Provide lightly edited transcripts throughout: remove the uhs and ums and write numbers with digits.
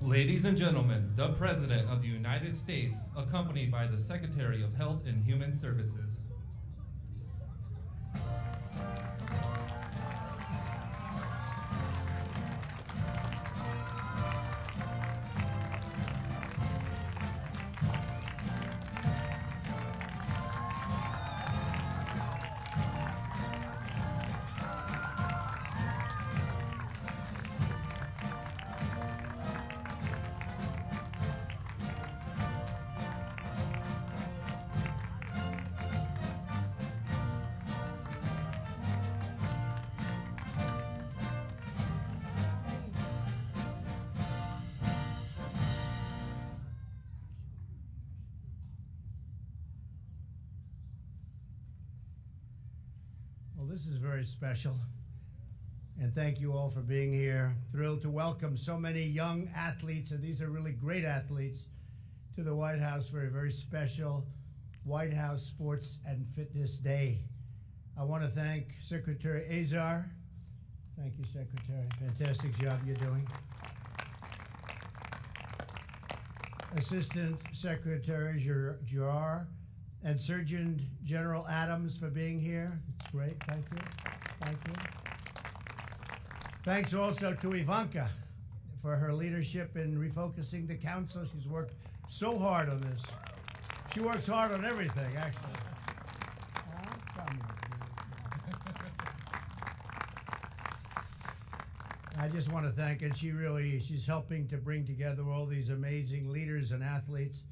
Ladies and gentlemen, the President of the United States, accompanied by the Secretary of Health and Human Services. Well, this is very special, and thank you all for being here. Thrilled to welcome so many young athletes, and these are really great athletes, to the White House for a very special White House Sports and Fitness Day. I want to thank Secretary Azar. Thank you, Secretary. Fantastic job you're doing. Assistant Secretary Jar and Surgeon General Adams for being here. It's great. Thank you. Thank you. Thanks also to Ivanka for her leadership in refocusing the council. She's worked so hard on this. She works hard on everything, actually. I just want to thank her. She's helping to bring together all these amazing leaders and athletes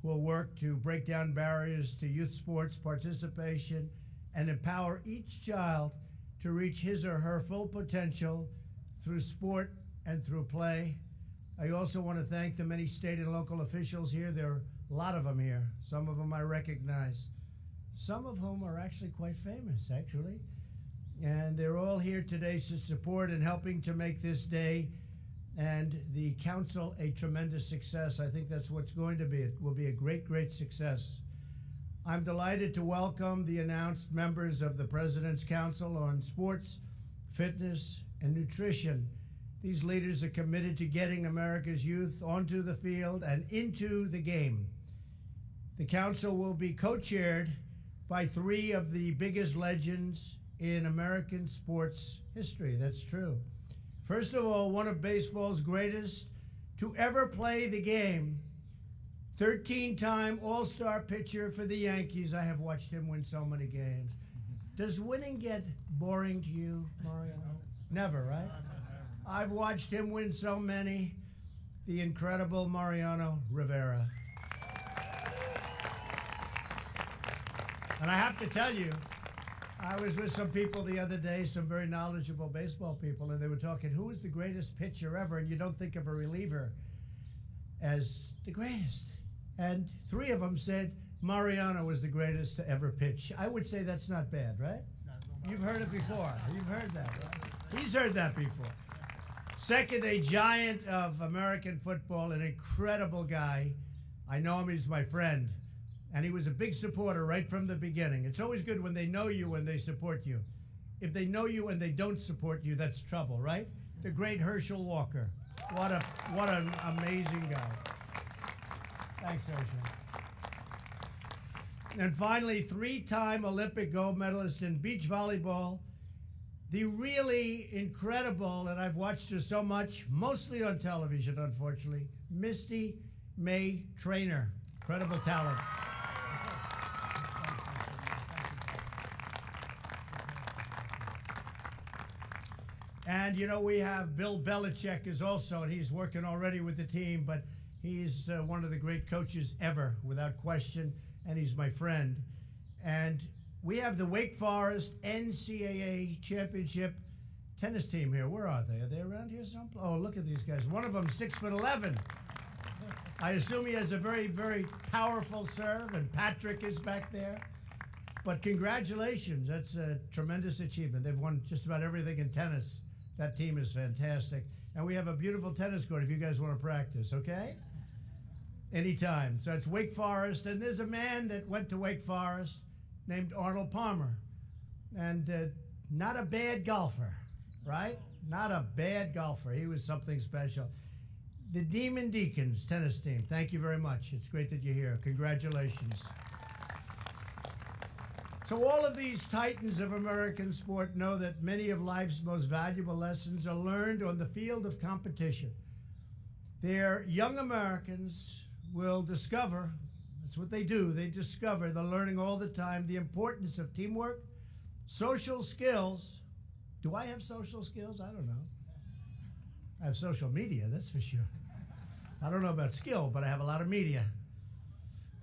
who will work to break down barriers to youth sports participation and empower each child to reach his or her full potential through sport and through play. I also want to thank the many state and local officials here. There are a lot of them here. Some of them I recognize. Some of whom are actually quite famous, actually. And they're all here today to support and helping to make this day and the council a tremendous success. I think that's what's going to be. It will be a great, great success. I'm delighted to welcome the announced members of the President's Council on Sports, Fitness, and Nutrition. These leaders are committed to getting America's youth onto the field and into the game. The council will be co-chaired by three of the biggest legends in American sports history. That's true. First of all, one of baseball's greatest to ever play the game, 13-time All-Star pitcher for the Yankees. I have watched him win so many games. Does winning get boring to you, Mario? Never, right? I've watched him win so many. The incredible Mariano Rivera. And I have to tell you, I was with some people the other day, some very knowledgeable baseball people, and they were talking, who is the greatest pitcher ever? And you don't think of a reliever as the greatest. And three of them said Mariano was the greatest to ever pitch. I would say that's not bad, right? You've heard it before. You've heard that, right? He's heard that before. Second, a giant of American football, an incredible guy. I know him, he's my friend. And he was a big supporter right from the beginning. It's always good when they know you and they support you. If they know you and they don't support you, that's trouble, right? The great Herschel Walker. What an amazing guy. Thanks, Herschel. And finally, three-time Olympic gold medalist in beach volleyball, the really incredible, and I've watched her so much, mostly on television, unfortunately, Misty May Trainer. Incredible talent. And, you know, we have Bill Belichick is also, and he's working already with the team, but he's one of the great coaches ever, without question, and he's my friend. And we have the Wake Forest NCAA championship tennis team here. Where are they? Are they around here someplace? Oh, look at these guys. One of them 6'11". I assume he has a very, very powerful serve, and Patrick is back there. But congratulations. That's a tremendous achievement. They've won just about everything in tennis. That team is fantastic. And we have a beautiful tennis court if you guys want to practice, okay? Anytime. So it's Wake Forest. And there's a man that went to Wake Forest named Arnold Palmer. And not a bad golfer, right? Not a bad golfer. He was something special. the Demon Deacons tennis team. Thank you very much. It's great that you're here. Congratulations. So all of these titans of American sport know that many of life's most valuable lessons are learned on the field of competition. Their young Americans will discover, that's what they do, they discover, they're learning all the time, the importance of teamwork, social skills. Do I have social skills? I don't know. I have social media, that's for sure. I don't know about skill, but I have a lot of media.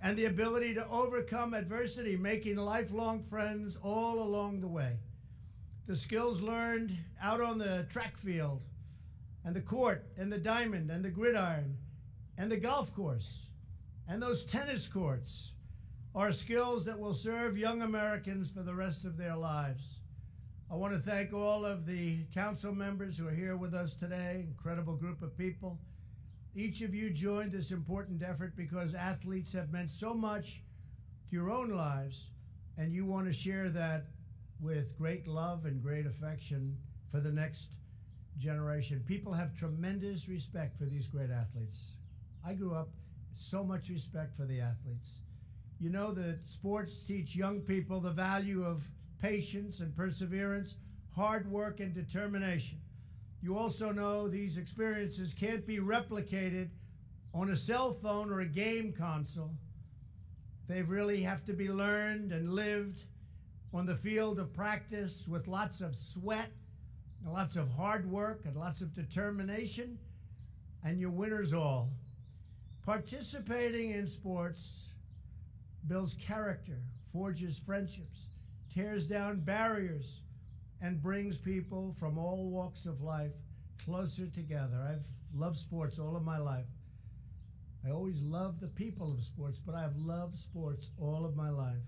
And the ability to overcome adversity, making lifelong friends all along the way. The skills learned out on the track field, and the court, and the diamond, and the gridiron, and the golf course, and those tennis courts are skills that will serve young Americans for the rest of their lives. I want to thank all of the council members who are here with us today, incredible group of people. Each of you joined this important effort because athletes have meant so much to your own lives, and you want to share that with great love and great affection for the next generation. People have tremendous respect for these great athletes. I grew up with so much respect for the athletes. You know that sports teach young people the value of patience and perseverance, hard work and determination. You also know these experiences can't be replicated on a cell phone or a game console. They really have to be learned and lived on the field of practice with lots of sweat, and lots of hard work, and lots of determination, and you winners all. Participating in sports builds character, forges friendships, tears down barriers, and brings people from all walks of life closer together. I've loved sports all of my life. I always loved the people of sports, but I've loved sports all of my life.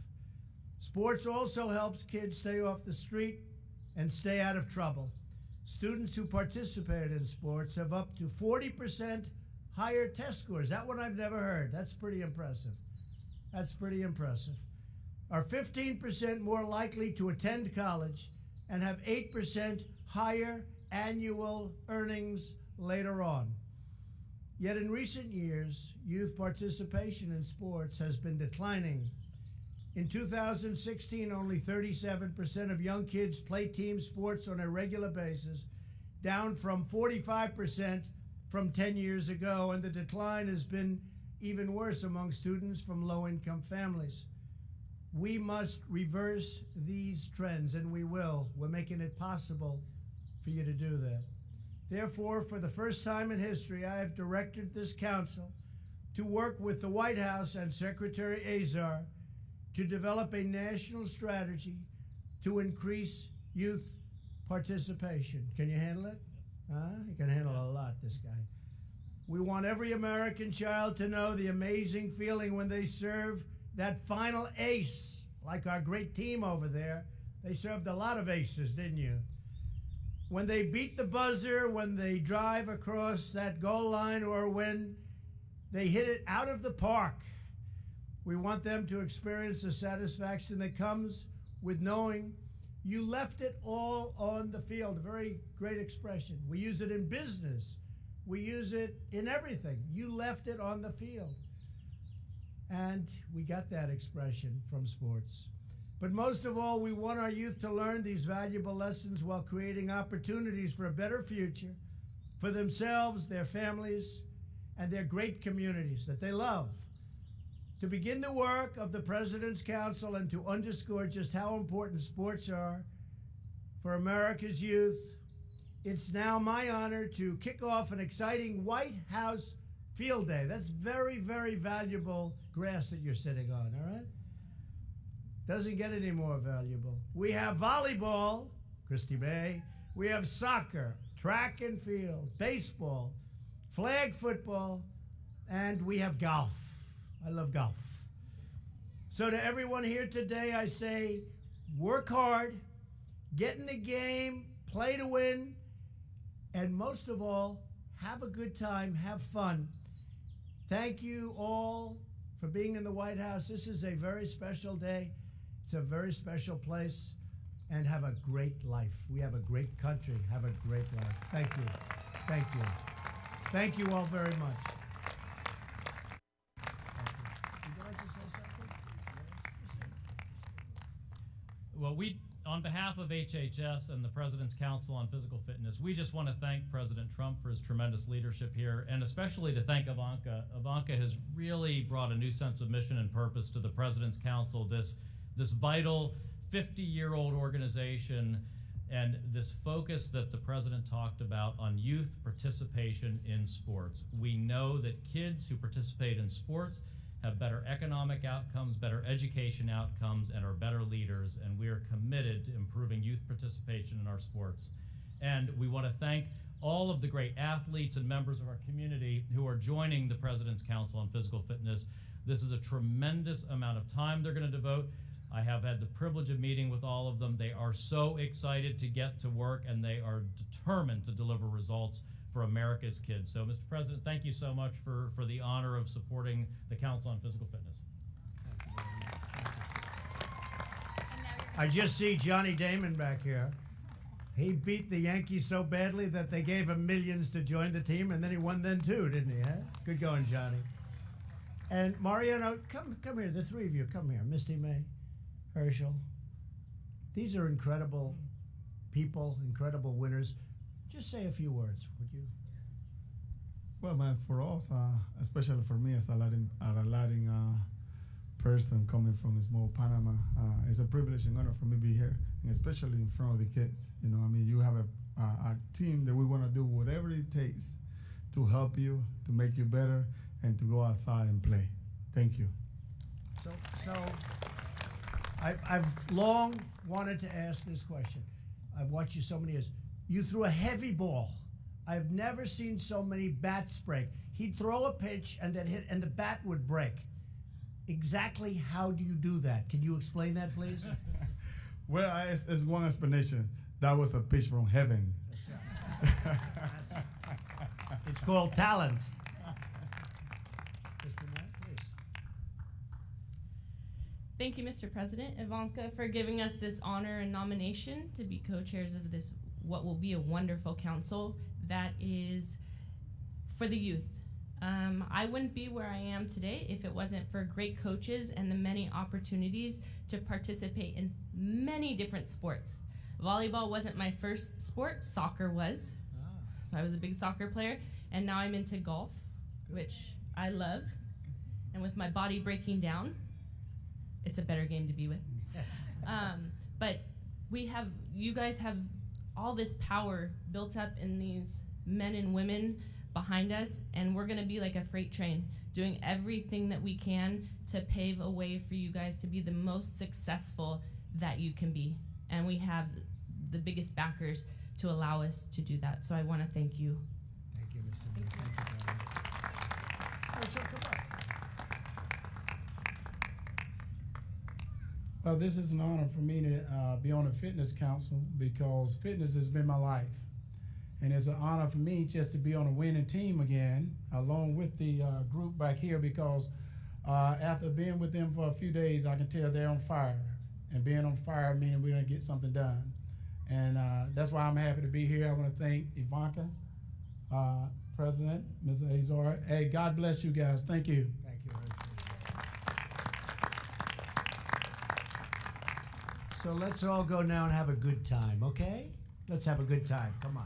Sports also helps kids stay off the street and stay out of trouble. Students who participate in sports have up to 40% higher test scores. That one I've never heard. That's pretty impressive. That's pretty impressive. Are 15% more likely to attend college and have 8% higher annual earnings later on. Yet in recent years, youth participation in sports has been declining. In 2016, only 37% of young kids play team sports on a regular basis, down from 45% from 10 years ago, and the decline has been even worse among students from low-income families. We must reverse these trends, and we will. We're making it possible for you to do that. Therefore, for the first time in history, I have directed this council to work with the White House and Secretary Azar to develop a national strategy to increase youth participation. Can you handle it? He can handle a lot, this guy. We want every American child to know the amazing feeling when they serve that final ace, like our great team over there. They served a lot of aces, didn't you? When they beat the buzzer, when they drive across that goal line, or when they hit it out of the park. We want them to experience the satisfaction that comes with knowing you left it all on the field. A very great expression. We use it in business. We use it in everything. You left it on the field. And we got that expression from sports. But most of all, we want our youth to learn these valuable lessons while creating opportunities for a better future for themselves, their families, and their great communities that they love. To begin the work of the President's Council and to underscore just how important sports are for America's youth, it's now my honor to kick off an exciting White House Field Day. That's very, very valuable grass that you're sitting on, all right? Doesn't get any more valuable. We have volleyball, Christy Bay. We have soccer, track and field, baseball, flag football, and we have golf. I love golf. So to everyone here today, I say, work hard, get in the game, play to win, and most of all, have a good time, have fun. Thank you all for being in the White House. This is a very special day. It's a very special place, and have a great life. We have a great country. Have a great life. Thank you. Thank you. Thank you all very much. Would you like to say something? Well, on behalf of HHS and the President's Council on Physical Fitness, we just want to thank President Trump for his tremendous leadership here, and especially to thank Ivanka. Ivanka has really brought a new sense of mission and purpose to the President's Council, this vital 50-year-old organization, and this focus that the President talked about on youth participation in sports. We know that kids who participate in sports have better economic outcomes, better education outcomes, and are better leaders, and we are committed to improving youth participation in our sports. And we want to thank all of the great athletes and members of our community who are joining the President's Council on Physical Fitness. This is a tremendous amount of time they're going to devote. I have had the privilege of meeting with all of them. They are so excited to get to work, and they are determined to deliver results for America's kids. So, Mr. President, thank you so much for the honor of supporting the Council on Physical Fitness. I just see Johnny Damon back here. He beat the Yankees so badly that they gave him millions to join the team, and then he won then too, didn't he? Huh? Good going, Johnny. And Mariano, come here, the three of you, come here. Misty May, Herschel. These are incredible people, incredible winners. Just say a few words, would you? Well, man, for us, especially for me as a Latin person coming from small Panama, it's a privilege and honor for me to be here, and especially in front of the kids. You know, I mean, you have a team that we want to do whatever it takes to help you, to make you better, and to go outside and play. Thank you. So I've long wanted to ask this question. I've watched you so many years. You threw a heavy ball. I've never seen so many bats break. He'd throw a pitch and then hit, and the bat would break. Exactly how do you do that? Can you explain that, please? Well, it's one explanation. That was a pitch from heaven. It's called talent. Mr. Matt, please. Thank you, Mr. President. Ivanka, for giving us this honor and nomination to be co-chairs of this, what will be a wonderful council that is for the youth. I wouldn't be where I am today if it wasn't for great coaches and the many opportunities to participate in many different sports. Volleyball wasn't my first sport, soccer was. So I was a big soccer player, and now I'm into golf, which I love. And with my body breaking down, it's a better game to be with. But you guys have all this power built up in these men and women behind us, and we're gonna be like a freight train, doing everything that we can to pave a way for you guys to be the most successful that you can be. And we have the biggest backers to allow us to do that. So I wanna thank you. Thank you, Mr. Mayor. Thank you very much. Come on. Well, this is an honor for me to be on the Fitness Council because fitness has been my life. And it's an honor for me just to be on a winning team again, along with the group back here, because after being with them for a few days, I can tell they're on fire. And being on fire meaning we're gonna get something done. And that's why I'm happy to be here. I wanna thank Ivanka, President, Ms. Azar. Hey, God bless you guys. Thank you. Thank you. So let's all go now and have a good time, okay? Let's have a good time. Come on.